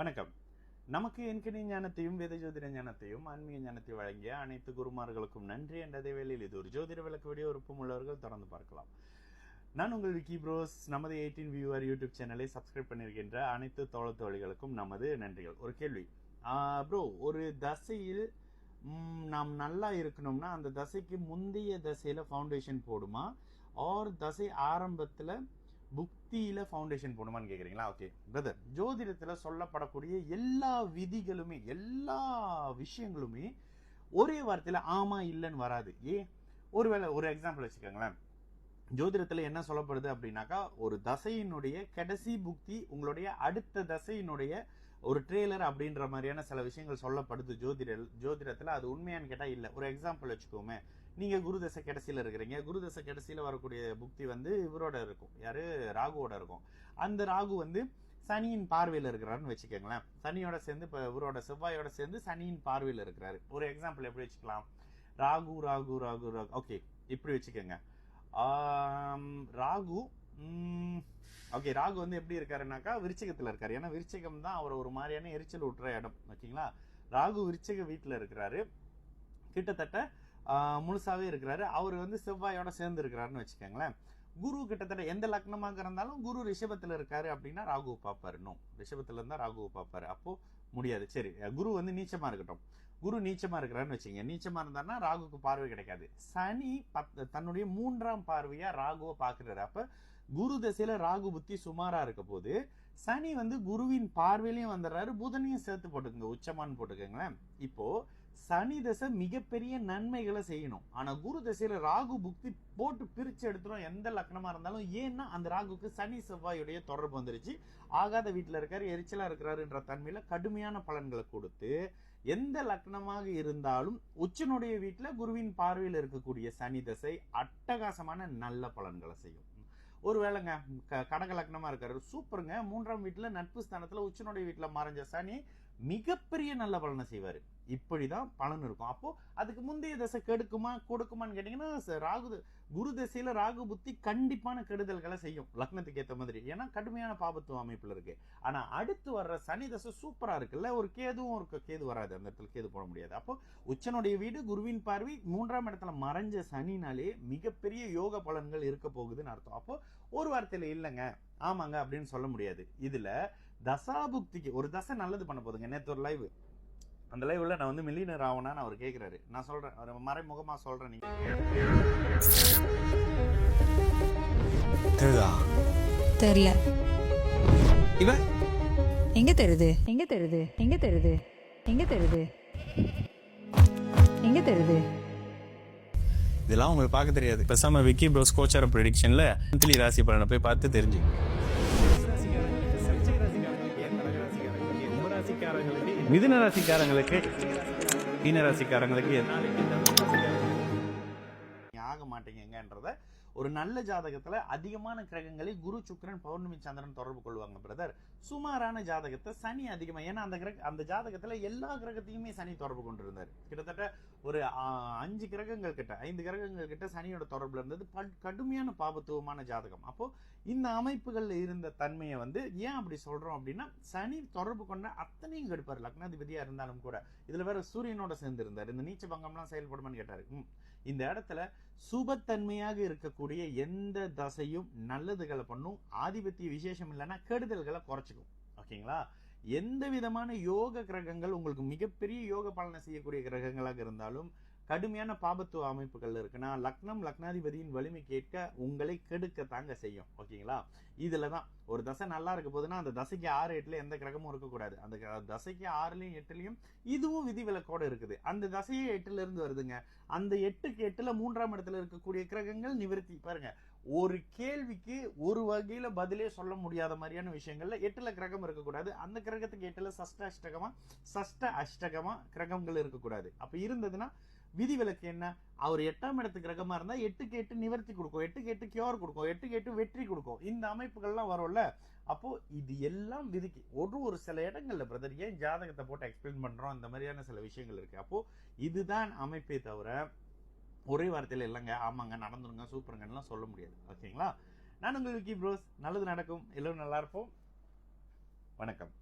வணக்கம். நமக்கு என்கிற ஞானத்தையும் வேத ஜோதிட ஞானத்தையும் ஆன்மீக ஞானத்தை வழங்கிய அனைத்து குருமார்களுக்கும் நன்றி என்ற அதே வேளையில் இது ஒரு ஜோதிட விளக்கு வீடியோ விருப்பமுள்ளவர்கள் தொடர்ந்து பார்க்கலாம். நான் உங்கள் விக்கி ப்ரோஸ். நமது 18 வியூவர் யூடியூப் சேனலை சப்ஸ்கிரைப் பண்ணியிருக்கின்ற அனைத்து தோழர்களுக்கும் நமது நன்றிகள். ஒரு கேள்வி ப்ரோ, ஒரு தசையில் நாம் நல்லா இருக்கணும்னா அந்த தசைக்கு முந்தைய தசையில் ஃபவுண்டேஷன் போடுமா, ஆர் தசை ஆரம்பத்தில் புக்தியில ஃபவுண்டேஷன் போடுமான்னு கேட்குறீங்களா? ஓகே பிரதர், ஜோதிடத்தில் சொல்லப்படக்கூடிய எல்லா விதிகளுமே எல்லா விஷயங்களுமே ஒரே வார்த்தையில் ஆமா இல்லைன்னு வராது. ஒருவேளை ஒரு எக்ஸாம்பிள் வச்சுக்கோங்களேன். ஜோதிடத்தில் என்ன சொல்லப்படுது அப்படின்னாக்கா, ஒரு தசையினுடைய கடைசி புக்தி உங்களுடைய அடுத்த தசையினுடைய ஒரு ட்ரெய்லர் அப்படின்ற மாதிரியான சில விஷயங்கள் சொல்லப்படுது ஜோதிடத்தில். அது உண்மையான்னு கேட்டால் இல்லை. ஒரு எக்ஸாம்பிள் வச்சுக்கோமே, நீங்கள் குரு தசை கடைசியில் இருக்கிறீங்க. குரு தசை கடைசியில் வரக்கூடிய புக்தி இவரோட இருக்கும், யாரு, ராகுவோட இருக்கும். அந்த ராகு சனியின் பார்வையில் இருக்கிறாருன்னு வச்சுக்கோங்களேன். சனியோட சேர்ந்து இப்போ இவரோட செவ்வாயோட சேர்ந்து சனியின் பார்வையில் இருக்கிறாரு. ஒரு எக்ஸாம்பிள் எப்படி வச்சுக்கலாம்? ராகு ராகு ராகு ராகு ஓகே, இப்படி வச்சுக்கோங்க. ராகு ஓகே, ராகு எப்படி இருக்காருனாக்கா விருச்சிகத்தில் இருக்காரு. ஏன்னா விருச்சிகம் தான் அவர் ஒரு மாதிரியான எரிச்சல் ஊட்டுற இடம். ஓகேங்களா? ராகு விருச்சிக வீட்டில் இருக்கிறாரு, கிட்டத்தட்ட முழுசாவே இருக்கிறாரு. அவர் செவ்வாயோட சேர்ந்து இருக்கிறாருன்னு வச்சுக்கோங்களேன். குரு கிட்டத்தட்ட எந்த லக்னமாக இருந்தாலும் குரு ரிஷபத்தில் இருக்காரு அப்படின்னா ராகுவை பார்ப்பாரு. ரிஷபத்துல இருந்தா ராகுவை பார்ப்பாரு. அப்போ முடியாது. சரி, குரு நீச்சமா இருக்கட்டும். குரு நீச்சமா இருக்கிறாருன்னு வச்சுங்க. நீச்சமா இருந்தாருன்னா ராகுக்கு பார்வை கிடைக்காது. சனி தன்னுடைய 3ஆம் பார்வையா ராகுவை பார்க்கிறாரு. அப்ப குரு தசையில ராகு புத்தி சுமாரா இருக்க போது சனி குருவின் பார்வையிலையும் வந்துடுறாரு, புதனையும் சேர்த்து போட்டுக்கோங்க, உச்சமான்னு போட்டுக்கோங்களேன். இப்போ சனி தசை மிகப்பெரிய நன்மைகளை செய்யணும். ஆனா குரு தசையில ராகு புக்தி போட்டு பிரிச்சு எடுத்துரும், எந்த லக்னமா இருந்தாலும். ஏன்னா அந்த ராகுக்கு சனி செவ்வாயுடைய தொடர்பு வந்துருச்சு. ஆகாத வீட்டுல இருக்காரு, எரிச்சலா இருக்கிறாருன்ற தன்மையில கடுமையான பலன்களை கொடுத்து, எந்த லக்னமாக இருந்தாலும் உச்சனுடைய வீட்டுல குருவின் பார்வையில் இருக்கக்கூடிய சனி தசை அட்டகாசமான நல்ல பலன்களை செய்யும். ஒருவேளைங்க கடக லக்னமா இருக்காரு, சூப்பருங்க, 3ஆம் வீட்டுல நட்பு ஸ்தானத்துல உச்சனுடைய வீட்டுல மறைஞ்ச சனி மிகப்பெரிய நல்ல பலனை செய்வாரு. இப்படிதான் பலன் இருக்கும். அப்போ அதுக்கு முந்தைய தசை கொடுக்குமான்னு கேட்டீங்கன்னா, குரு தசையில ராகு புத்தி கண்டிப்பான கெடுதல்களை செய்யும் லக்னத்துக்கு ஏற்ற மாதிரி. ஏன்னா கடுமையான பாபத்துவ அமைப்புல இருக்கு. ஆனா அடுத்து வர்ற சனி தசை சூப்பரா இருக்குல்ல, ஒரு கேதுவும் ஒரு கேது வராது, அந்த இடத்துல கேது போட முடியாது. அப்போ உச்சனுடைய வீடு குருவின் பார்வை 3ஆம் இடத்துல மறைஞ்ச சனினாலே மிகப்பெரிய யோக பலன்கள் இருக்க போகுதுன்னு அர்த்தம். அப்போ ஒரு வார்த்தையில இல்லைங்க ஆமாங்க அப்படின்னு சொல்ல முடியாது. இதுல தசாபுக்திக்கு ஒரு தசை நல்லது பண்ண போதுங்க. நேற்று ஒரு லைவ், அந்த லைவ்ல நான் மில்லியனர் ஆவனான்னு அவர் கேட்கிறாரு. நான் சொல்றேன், அவர் மறைமுகமா சொல்றேன், நீங்க தெரியல. இவ எங்க தெரியுது, எங்க தெரியுது, எங்க தெரியுது, எங்க தெரியுது, எங்க தெரியுது? இதெல்லாம் உங்களுக்கு பார்க்க தெரியாது. பேசாம விக்கி ப்ரோஸ் கோச்சார ப்ரெடிக்ஷன்ல மந்த்லி ராசி பலனை போய் பார்த்து தெரிஞ்சு. மிதுன ராசிக்காரங்களுக்கு மீனராசிக்காரங்களுக்கு ஆக மாட்டீங்கன்றத ஒரு நல்ல ஜாதகத்துல அதிகமான கிரகங்களை குரு சுக்கிரன் பௌர்ணமி சந்திரன் தொடர்பு கொள்வாங்க பிரதர். சுமாரான ஜாதகத்தை சனி அதிகமா, ஏன்னா அந்த ஜாதகத்துல எல்லா கிரகத்தையுமே சனி தொடர்பு கொண்டு இருந்தாரு. கிட்டத்தட்ட ஒரு 5 கிரகங்கள் கிட்ட சனியோட தொடர்புல இருந்தது. கடுமையான பாபத்துவமான ஜாதகம். அப்போ இந்த அமைப்புகள்ல இருந்த தன்மையை ஏன் அப்படி சொல்றோம் அப்படின்னா, சனி தொடர்பு கொண்ட அத்தனையும் கெடுப்பார், லக்னாதிபதியா இருந்தாலும் கூட. இதுல வேற சூரியனோட சேர்ந்து இருந்தார். இந்த நீச்ச பங்கம்லாம் செயல்படுமான்னு கேட்டாரு. இந்த இடத்துல சுபத்தன்மையாக இருக்கக்கூடிய எந்த தசையும் நல்லதுகளை பண்ணும். ஆதிபத்திய விசேஷம் இல்லைன்னா கெடுதல்களை குறைச்சிக்கும். ஓகேங்களா? எந்த விதமான யோக கிரகங்கள் உங்களுக்கு மிகப்பெரிய யோக பலனை செய்யக்கூடிய கிரகங்களாக இருந்தாலும் கடுமையான பாபத்துவ அமைப்புகள் இருக்குன்னா லக்னாதிபதியின் வலிமை கேட்க உங்களை கெடுக்க தாங்க செய்யும். ஓகேங்களா? இதுலதான் ஒரு தசை நல்லா இருக்க போதுன்னா அந்த தசைக்கு 6 8 எந்த கிரகமும் இருக்கக்கூடாது. அந்த தசைக்கு 6லையும் 8லையும் இதுவும் விதிவிலக்கோட இருக்குது. அந்த தசையே 8ல இருந்து வருதுங்க. அந்த 8க்கு 8ல 3ஆம் இடத்துல இருக்கக்கூடிய கிரகங்கள் நிவர்த்தி. பாருங்க, ஒரு கேள்விக்கு ஒரு வகையில பதிலே சொல்ல முடியாத மாதிரியான விஷயங்கள்ல 8ல கிரகம் இருக்கக்கூடாது. அந்த கிரகத்துக்கு 8ல சஷ்ட அஷ்டகமா கிரகங்கள் இருக்கக்கூடாது. அப்ப இருந்ததுன்னா விதிவிலக்கு என்ன? அவர் 8ஆம் இடத்துக்கு கிரகமா இருந்தா 8க்கு 8 நிவர்த்தி கொடுக்கும், 8க்கு 8 கியோர் கொடுக்கும், 8க்கு 8 வெற்றி கொடுக்கும். இந்த அமைப்புகள்லாம் வரும்ல. அப்போ இது எல்லாம் விதிக்கு ஒரு சில இடங்கள்ல பிரதர் ஏன் ஜாதகத்தை போட்டு எக்ஸ்பிளைன் பண்றோம், இந்த மாதிரியான சில விஷயங்கள் இருக்கு. அப்போ இதுதான் அமைப்பே தவிர ஒரே வார்த்தையில இல்லைங்க ஆமாங்க நடந்துருங்க சூப்பருங்கலாம் சொல்ல முடியாது. ஓகேங்களா? நான் உங்கள் விக்கி ப்ரோஸ். நல்லது நடக்கும், எல்லோரும் நல்லா இருப்போம். வணக்கம்.